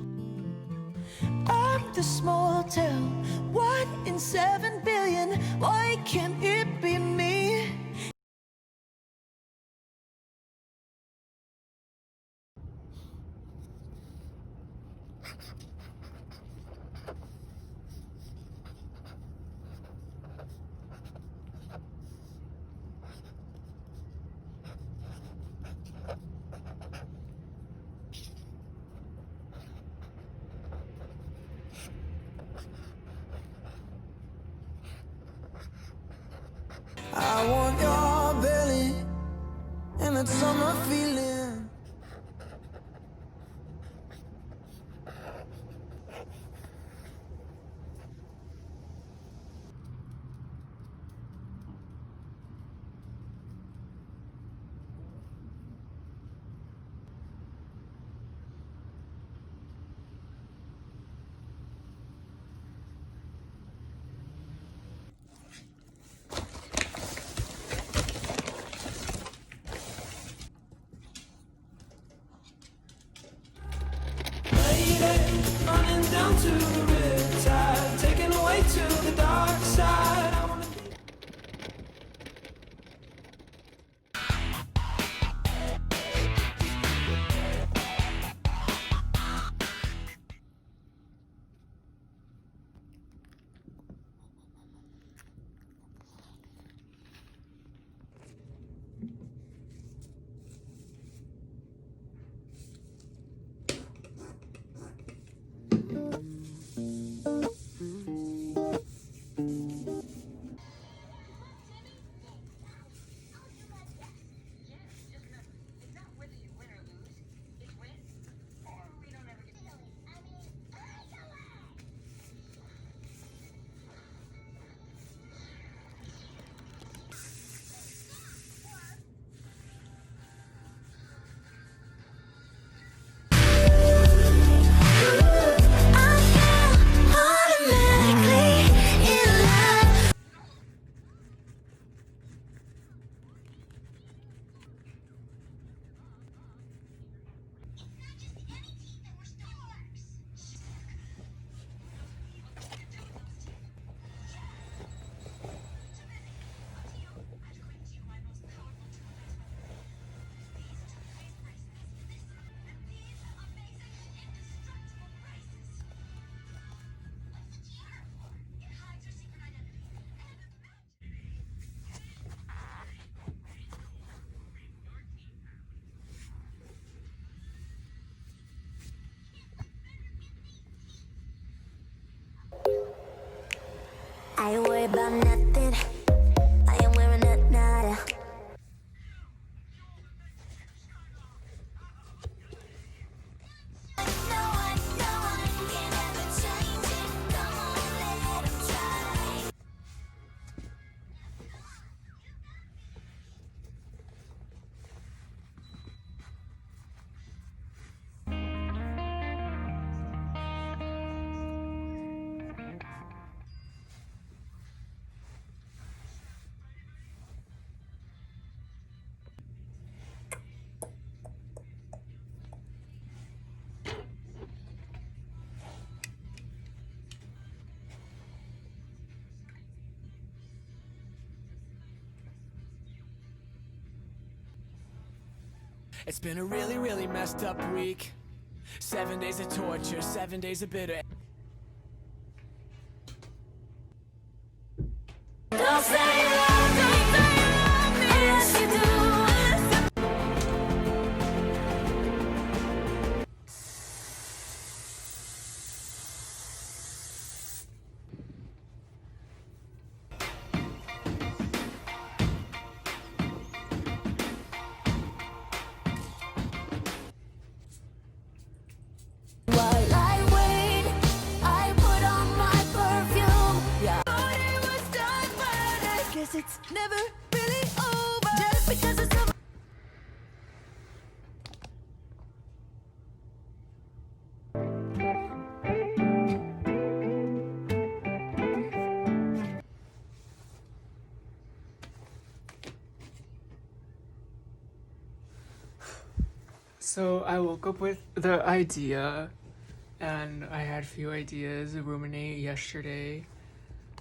I'm the small town, 1 in 7 billion. Why can't it be me? I want your belly and that summer feeling. Running down to the riptide, taken away to the dark side. I wanna be. I ain't worried about nothing. I am wearing a nada. It's been a really messed up week. 7 days of torture, 7 days of bitter. Don't say you love me, unless you do. While I wait, I put on my perfume. Yeah. Thought it was done, but I guess it's never really over. Just because it's so. So I woke up with the idea and I had a few ideas to ruminate yesterday.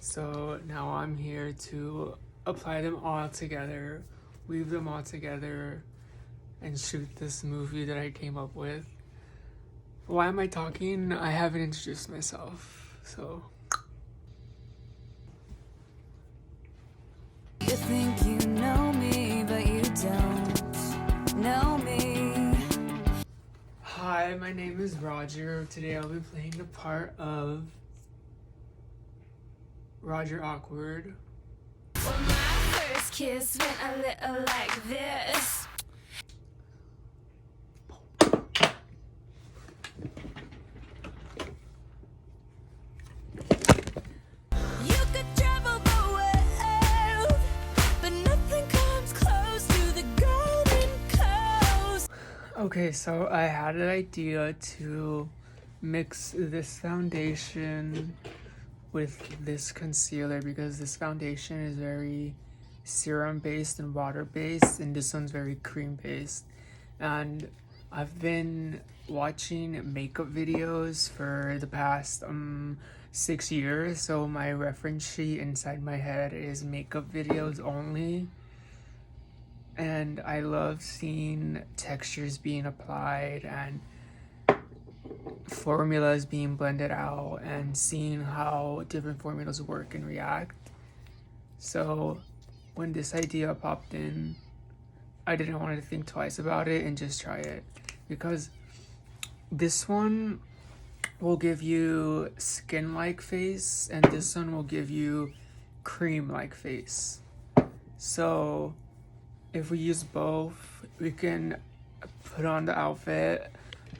So now I'm here to apply them all together, weave them all together, and shoot this movie that I came up with. Why am I talking? I haven't introduced myself, so. You think you know me, but you don't know me. Hi, my name is Roger. Today I'll be playing the part of Roger Awkward. Well, my first kiss went a little like this. You could travel the world, but nothing comes close to the golden coast. Okay, so I had an idea to mix this foundation with this concealer because this foundation is very serum based and water based, and this one's very cream based. And I've been watching makeup videos for the past 6 years, so my reference sheet inside my head is makeup videos only. And I love seeing textures being applied and formulas being blended out and seeing how different formulas work and react. So when this idea popped in, I didn't want to think twice about it and just try it, because this one will give you skin-like face and this one will give you cream-like face. So if we use both, we can put on the outfit,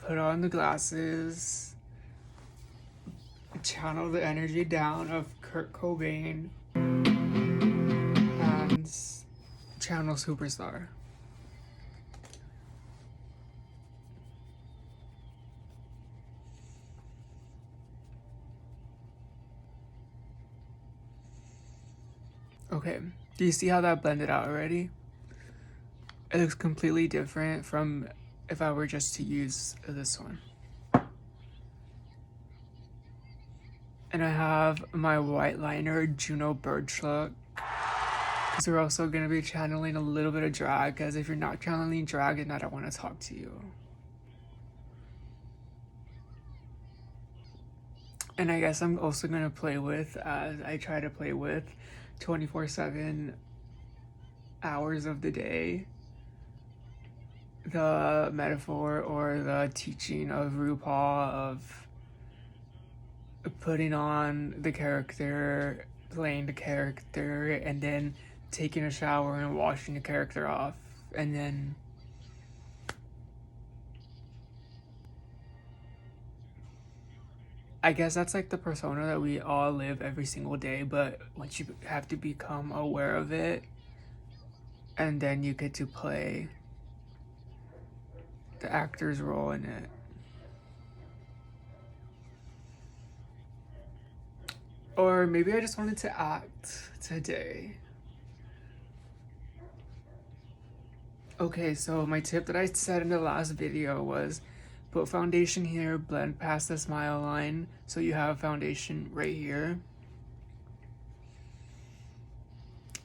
put on the glasses, channel the energy down of Kurt Cobain, and channel Superstar. Okay, do you see how that blended out already? It looks completely different from if I were just to use this one. And I have my white liner Juno Birch look, because we're also going to be channeling a little bit of drag, because if you're not channeling drag, then I don't want to talk to you. And I guess I'm also going to play with, as I try to play with 24/7 hours of the day, the metaphor or the teaching of RuPaul of putting on the character, playing the character, and then taking a shower and washing the character off, and then I guess that's like the persona that we all live every single day, but once you have to become aware of it, and then you get to play the actor's role in it. Or maybe I just wanted to act today. Okay, so my tip that I said in the last video was put foundation here, blend past the smile line, so you have foundation right here.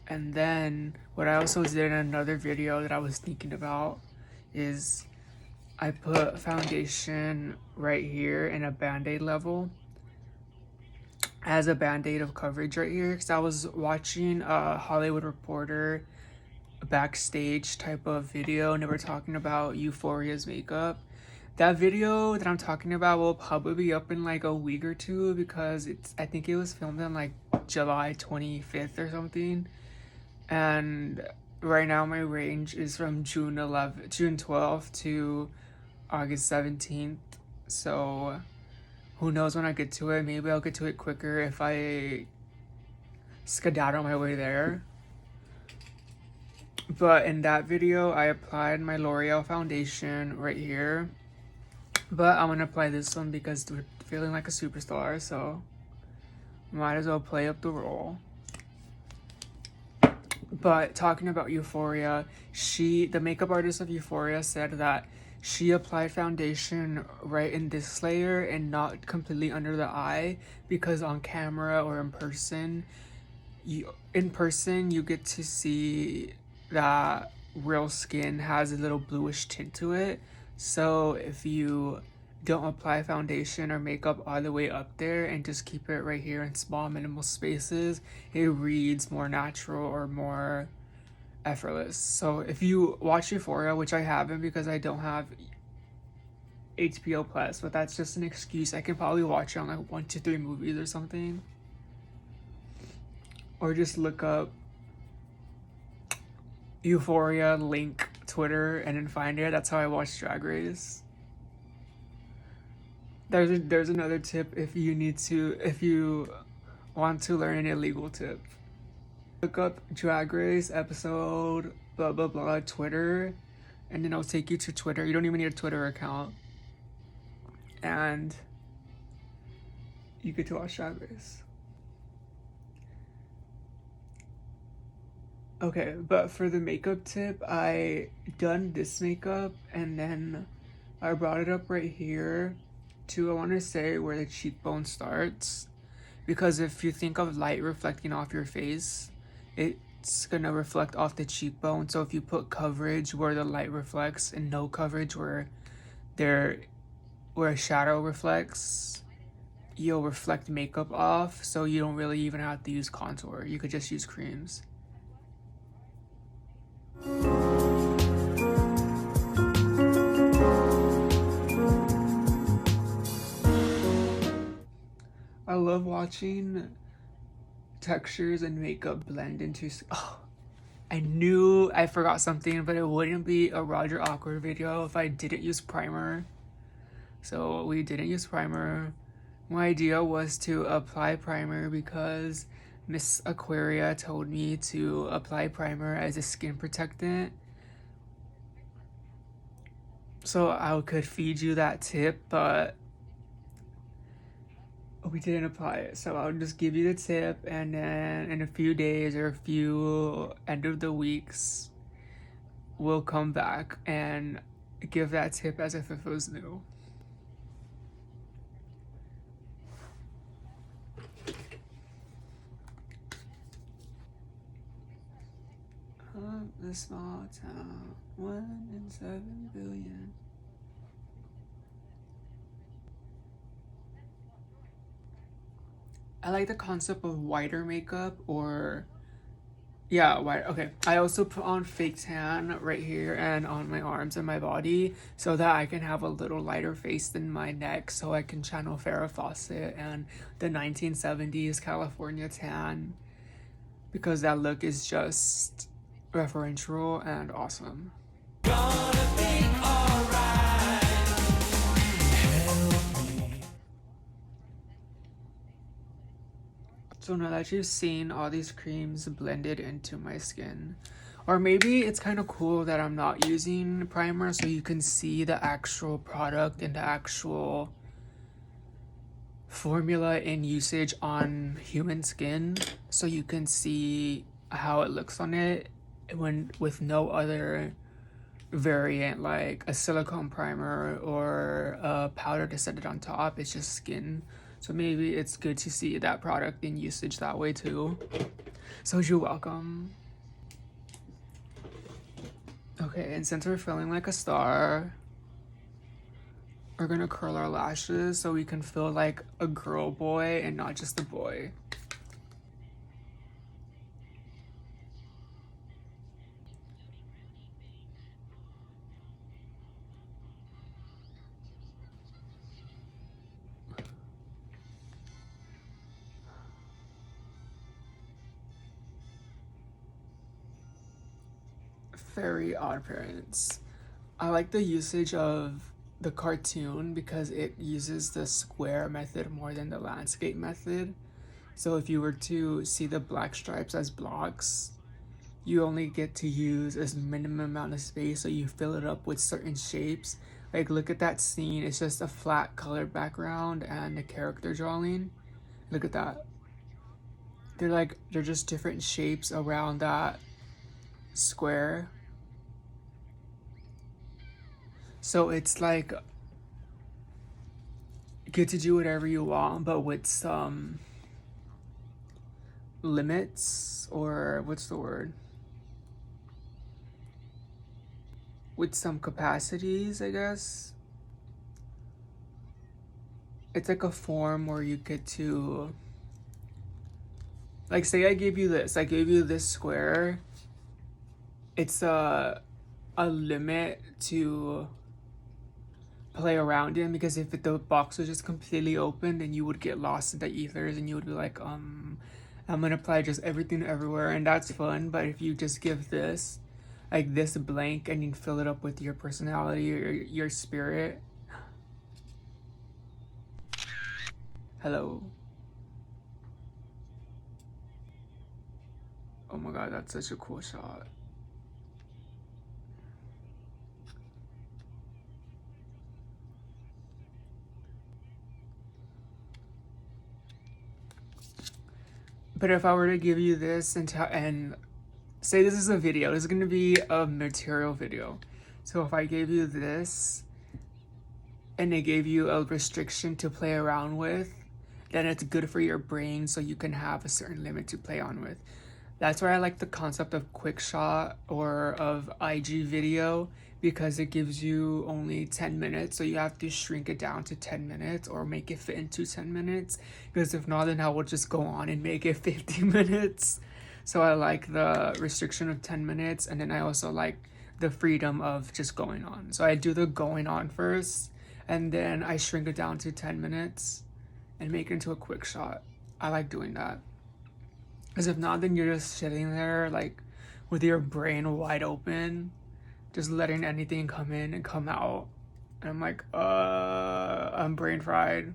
And then what I also did in another video that I was thinking about is I put foundation right here in a band-aid level as a band-aid of coverage right here, because I was watching a Hollywood Reporter backstage type of video and they were talking about Euphoria's makeup. That video that I'm talking about will probably be up in like a week or two, because I think it was filmed on like July 25th or something. And right now my range is from June 12th to August 17th. So who knows when I get to it. Maybe I'll get to it quicker if I skedaddle my way there. But in that video, I applied my L'Oreal foundation right here. But I'm gonna apply this one because we're feeling like a superstar, so might as well play up the role. But talking about Euphoria, the makeup artist of Euphoria said that she applied foundation right in this layer and not completely under the eye, because on camera or in person you get to see that real skin has a little bluish tint to it. So if you don't apply foundation or makeup all the way up there and just keep it right here in small minimal spaces, it reads more natural or more effortless. So if you watch Euphoria, which I haven't because I don't have HBO Plus, but that's just an excuse. I can probably watch it on like 1 to 3 movies or something. Or just look up Euphoria link Twitter and then find it. That's how I watch Drag Race. There's another tip if you want to learn an illegal tip. Look up Drag Race episode blah blah blah Twitter, and then it'll take you to Twitter. You don't even need a Twitter account, and you get to watch Drag Race. Okay, but for the makeup tip, I done this makeup and then I brought it up right here to, I want to say, where the cheekbone starts, because if you think of light reflecting off your face, it's gonna reflect off the cheekbone. So if you put coverage where the light reflects and no coverage where a shadow reflects, you'll reflect makeup off, so you don't really even have to use contour. You could just use creams. I love watching textures and makeup blend into. Oh, I knew I forgot something, but it wouldn't be a Roger Awkward video if I didn't use primer. So we didn't use primer. My idea was to apply primer because Miss Aquaria told me to apply primer as a skin protectant. So I could feed you that tip, but we didn't apply it. So I'll just give you the tip, and then in a few days or a few end of the weeks, we'll come back and give that tip as if it was new. The small town, 1 in 7 billion. I like the concept of whiter makeup, or white. Okay, I also put on fake tan right here and on my arms and my body so that I can have a little lighter face than my neck, so I can channel Farrah Fawcett and the 1970s California tan, because that look is just referential and awesome. So now that you've seen all these creams blended into my skin, or maybe it's kind of cool that I'm not using primer so you can see the actual product and the actual formula in usage on human skin, so you can see how it looks on it when with no other variant like a silicone primer or a powder to set it on top. It's just skin. So maybe it's good to see that product in usage that way too. So you're welcome. Okay, and since we're feeling like a star, we're gonna curl our lashes so we can feel like a girl boy and not just a boy. Very Odd Parents. I like the usage of the cartoon because it uses the square method more than the landscape method. So if you were to see the black stripes as blocks, you only get to use a minimum amount of space, so you fill it up with certain shapes. Like look at that scene, it's just a flat colored background and a character drawing. Look at that. They're just different shapes around that square. So it's like you get to do whatever you want, but with some limits, or what's the word? With some capacities, I guess. It's like a form where you get to, like, say I gave you this square. It's a limit to play around in, because if the box was just completely open, then you would get lost in the ethers and you would be like, I'm gonna apply just everything everywhere, and that's fun. But if you just give this, like, this blank, and you fill it up with your personality or your spirit. Hello. Oh my god, that's such a cool shot. But if I were to give you this and say this is a video, this is going to be a material video. So if I gave you this and it gave you a restriction to play around with, then it's good for your brain, so you can have a certain limit to play on with. That's why I like the concept of quick shot or of IG video, because it gives you only 10 minutes, so you have to shrink it down to 10 minutes or make it fit into 10 minutes, because if not, then I will just go on and make it 50 minutes. So I like the restriction of 10 minutes, and then I also like the freedom of just going on. So I do the going on first, and then I shrink it down to 10 minutes and make it into a quick shot. I like doing that. Because if not, then you're just sitting there, like, with your brain wide open, just letting anything come in and come out. And I'm like, I'm brain fried.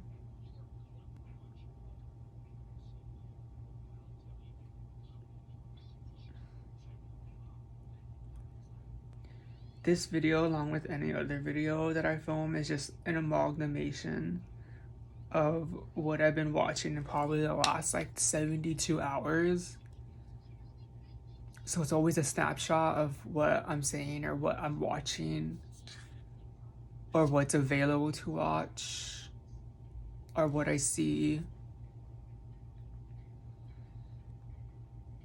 This video, along with any other video that I film, is just an amalgamation of what I've been watching in probably the last like 72 hours. So it's always a snapshot of what I'm saying or what I'm watching or what's available to watch or what I see.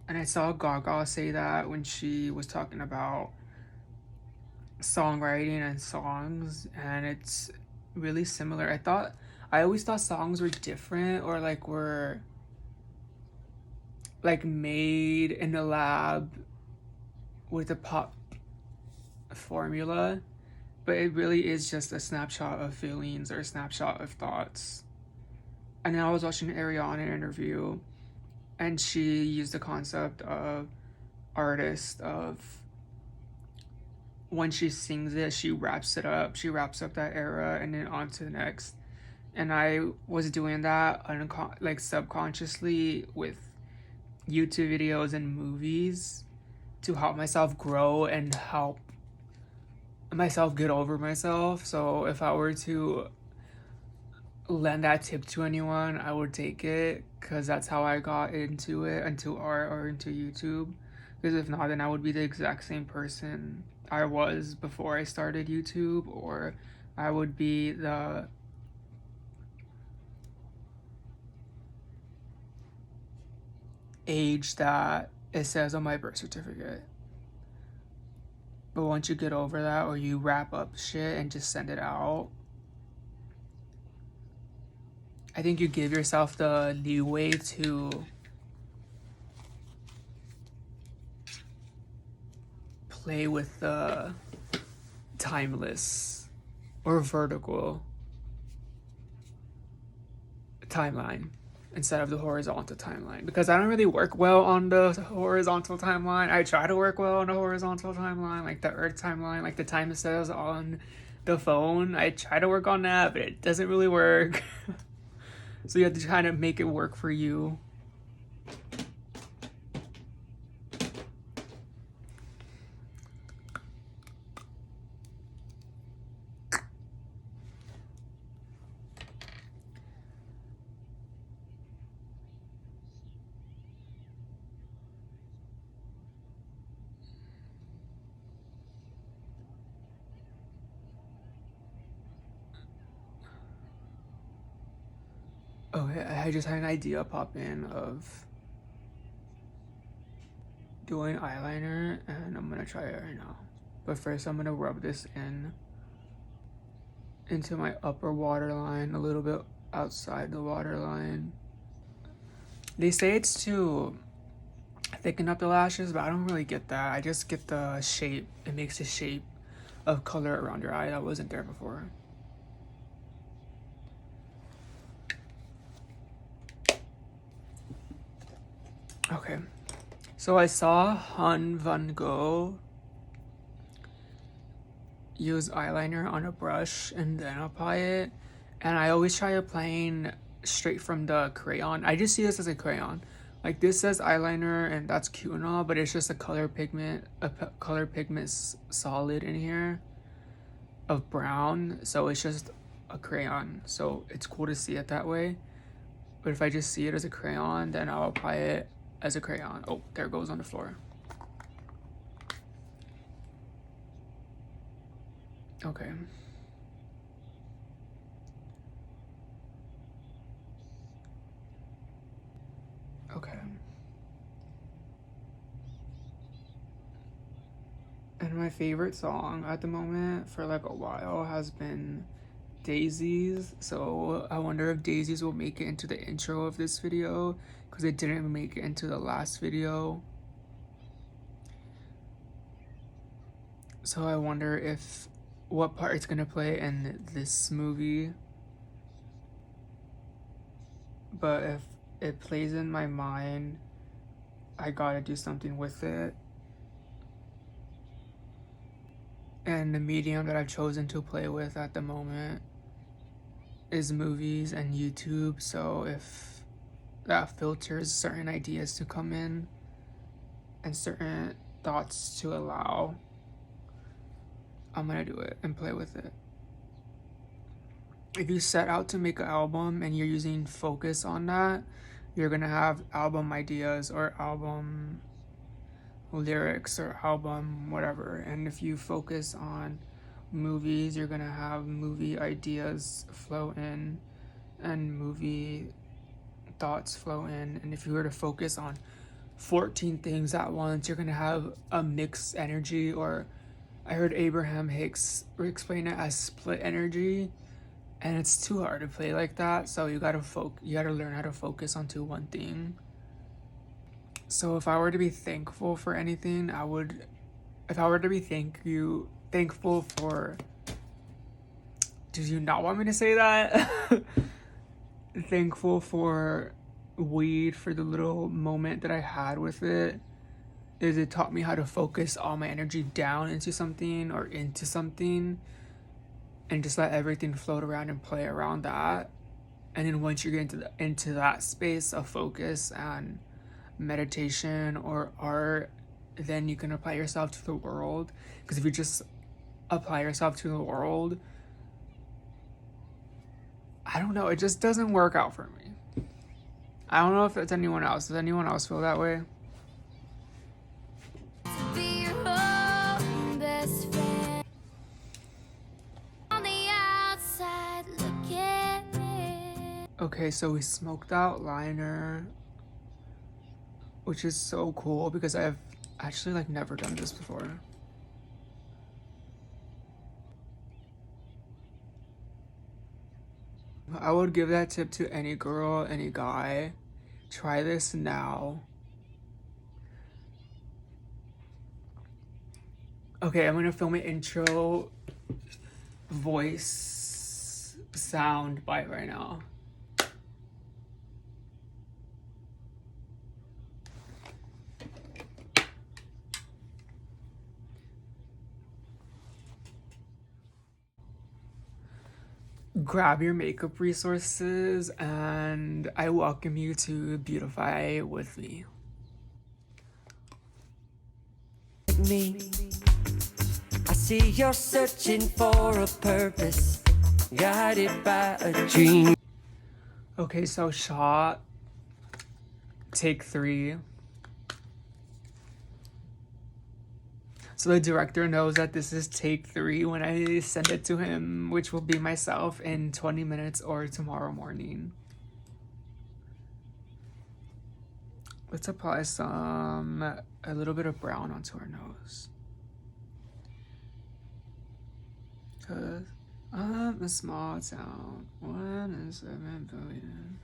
And I saw Gaga say that when she was talking about songwriting and songs, and it's really similar. I always thought songs were different, or like were like made in a lab with a pop formula, but it really is just a snapshot of feelings or a snapshot of thoughts. And then I was watching an Ariana interview, and she used the concept of artist, of when she sings it, she wraps it up, she wraps up that era and then on to the next. And I was doing that like subconsciously with YouTube videos and movies to help myself grow and help myself get over myself. So if I were to lend that tip to anyone, I would take it, because that's how I got into it, into art or into YouTube. Because if not, then I would be the exact same person I was before I started YouTube, or I would be the age that it says on my birth certificate. But once you get over that, or you wrap up shit and just send it out, I think you give yourself the leeway to play with the timeless or vertical timeline instead of the horizontal timeline, because I don't really work well on the horizontal timeline. I try to work well on the horizontal timeline, like the Earth timeline, like the time it says on the phone. I try to work on that, but it doesn't really work. So you have to kind of make it work for you. Okay, I just had an idea pop in of doing eyeliner, and I'm gonna try it right now. But first I'm gonna rub this into my upper waterline, a little bit outside the waterline. They say it's to thicken up the lashes, but I don't really get that. I just get the shape. It makes the shape of color around your eye that wasn't there before. Okay, so I saw Han Van Gogh use eyeliner on a brush and then apply it, and I always try applying straight from the crayon. I just see this as a crayon. Like, this says eyeliner and that's cute and all, but it's just a color pigment solid in here of brown, so it's just a crayon, so it's cool to see it that way. But if I just see it as a crayon, then I'll apply it as a crayon. Oh, there it goes on the floor. Okay. Okay. And my favorite song at the moment for like a while has been Daisies. So I wonder if Daisies will make it into the intro of this video, because it didn't make it into the last video. So I wonder if what part it's gonna play in this movie. But if it plays in my mind, I gotta do something with it. And the medium that I've chosen to play with at the moment is movies and YouTube. So if that filters certain ideas to come in and certain thoughts to allow, I'm gonna do it and play with it. If you set out to make an album and you're using focus on that, you're gonna have album ideas or album lyrics or album whatever. And if you focus on movies, you're gonna have movie ideas flow in and movie thoughts flow in. And if you were to focus on 14 things at once, you're gonna have a mixed energy, or I heard Abraham Hicks explain it as split energy, and it's too hard to play like that. So you gotta learn how to focus onto one thing. So if I were to be thankful for anything, if I were to be thankful for, did you not want me to say that? Thankful for weed, for the little moment that I had with it, is it taught me how to focus all my energy down into something or into something, and just let everything float around and play around that. And then once you get into that space of focus and meditation or art, then you can apply yourself to the world. Because if you just apply yourself to the world, I don't know, it just doesn't work out for me. I don't know if it's anyone else. Does anyone else feel that way? Be your own best friend. On the outside, look at me. Okay, so we smoked out liner, which is so cool because I've actually like never done this before. I would give that tip to any girl, any guy. Try this now. Okay, I'm gonna film an intro voice sound bite right now. Grab your makeup resources and I welcome you to beautify with me. Me, I see you're searching for a purpose, guided by a dream. Okay, so shot, take 3. So the director knows that this is take 3 when I send it to him, which will be myself in 20 minutes or tomorrow morning. Let's apply a little bit of brown onto our nose. Cause I'm a small town, 1 in 7 billion.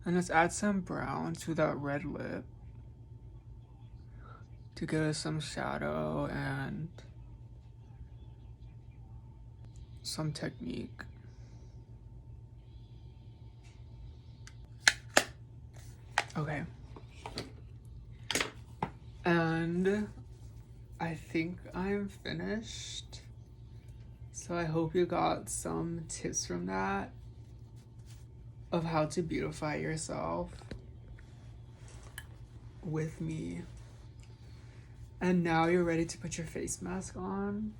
And let's add some brown to that red lip to give us some shadow and some technique. Okay. And I think I'm finished. So I hope you got some tips from that of how to beautify yourself with me. And now you're ready to put your face mask on.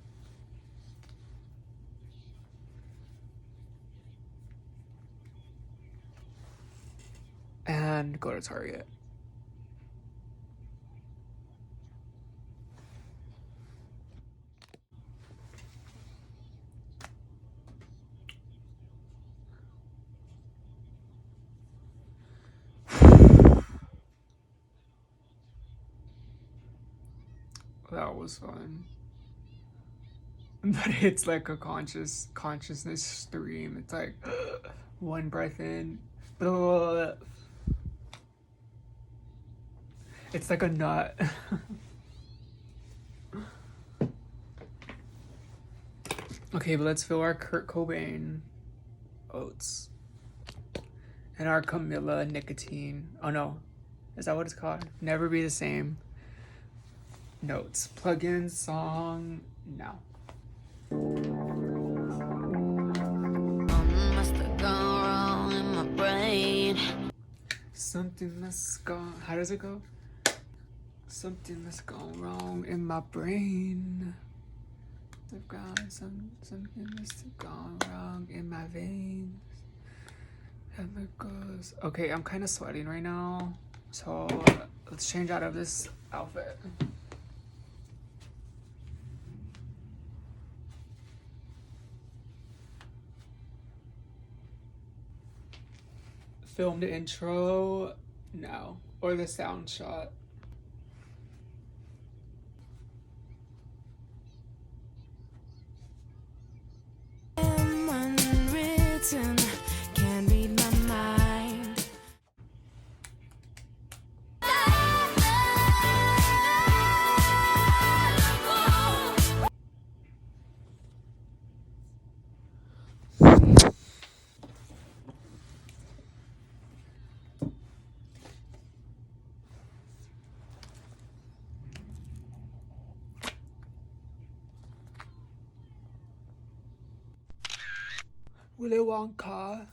And go to Target. That was fun. But it's like a consciousness stream. It's like one breath in. It's like a nut. Okay, but let's fill our Kurt Cobain oats. And our Camilla nicotine. Oh no. Is that what it's called? Never Be the Same. Notes. Plug-in song now. Must have gone wrong in my brain. Something that's gone. How does it go? Something that's gone wrong in my brain. I've got something that's gone wrong in my veins. And it goes. Okay, I'm kind of sweating right now, so let's change out of this outfit. Film the intro now, or the sound shot. I'm unwritten, can't read my mind. Willy Wonka.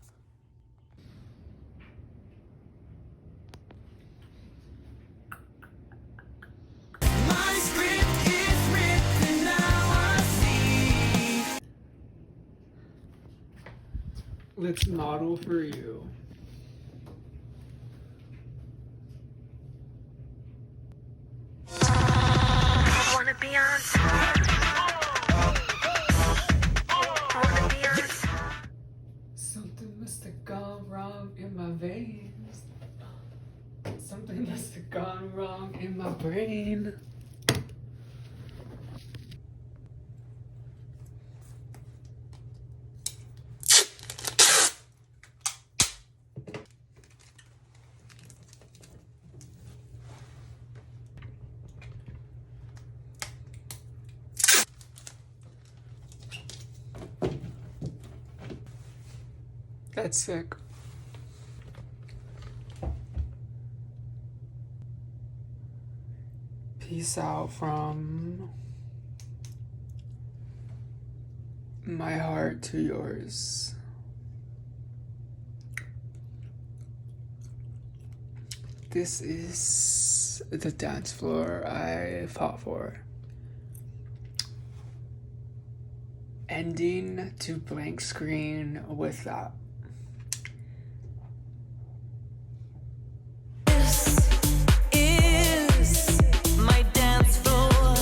My script is written, now I see. Let's model for you. Wanna be on top. Wanna be on top. Something must have gone wrong in my veins. Something must have gone wrong in my brain. That's sick. Peace out from my heart to yours. This is the dance floor I fought for. Ending to blank screen with that. This is my dance floor.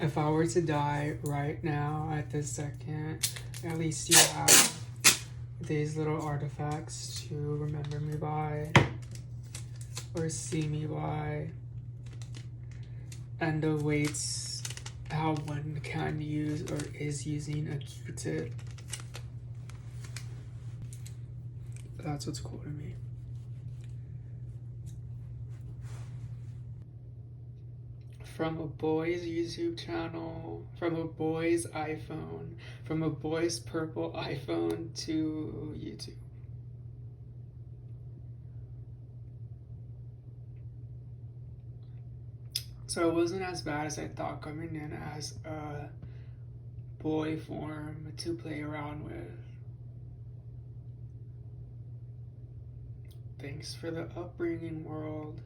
If I were to die right now at this second, at least you have these little artifacts to remember me by or see me by, and the weights how one can use or is using a Q-tip. That's what's cool to me. From a boy's YouTube channel, from a boy's iPhone, from a boy's purple iPhone to YouTube. So it wasn't as bad as I thought coming in as a boy form to play around with. Thanks for the upbringing, world.